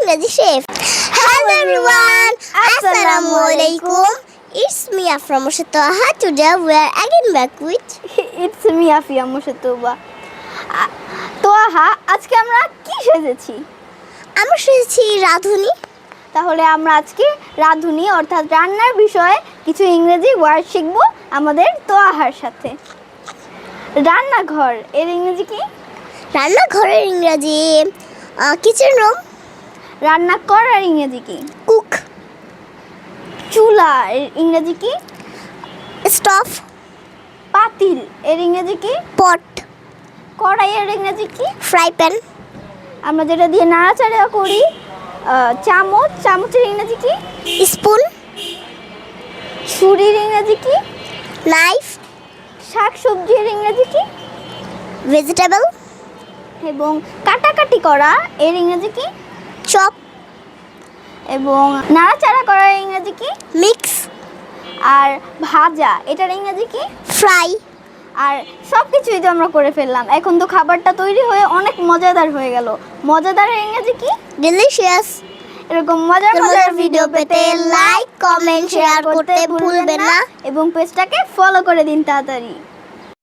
Ingredient Chef. Hello everyone, Assalamualaikum. It's me from Mushatoha. Today we are again back with It's me Afia Mushatoba. Toha আজকে আমরা কি সেজেছি? আমরা সেজেছি রাঁধুনি। তাহলে আমরা আজকে রাঁধুনি অর্থাৎ রান্নার বিষয়ে কিছু ইংরেজি ওয়ার্ড শিখব আমাদের তোহার সাথে। রান্নাঘর এর ইংরেজি কি? রান্নাঘরের ইংরেজি কিচেন রুম। রান্না করার ইংরেজি কি? কুক। চুলা এর ইংরেজি কি? স্টোভ। পাতিল এর ইংরেজি কি? পট। কড়াই এর ইংরেজি কি? Fry pan. আমরা যেটা দিয়ে নাড়াচাড়া করি চামচ, চামচের ইংরেজি কি? স্পুন। ছুরির ইংরেজি কি? নাইফ। শাকসবজির ইংরেজি কি? ভেজিটেবল। এবং কাটাকাটি করা এর ইংরেজি কি? চপ। এবং নাড়াচাড়া করার ইংরেজি কি? মিক্স। আর ভাজা এটার ইংরেজি কি? ফ্রাই। আর সব কিছুই তো আমরা করে ফেললাম। এখন তো খাবারটা তৈরি হয়ে অনেক মজাদার হয়ে গেল। মজাদারের ইংরেজি কি? ডিলিশিয়াস। এরকম মজার মজার ভিডিও পেতে লাইক, কমেন্ট, শেয়ার করতে ভুলবেন না এবং পেজটাকে ফলো করে দিন তাড়াতাড়ি।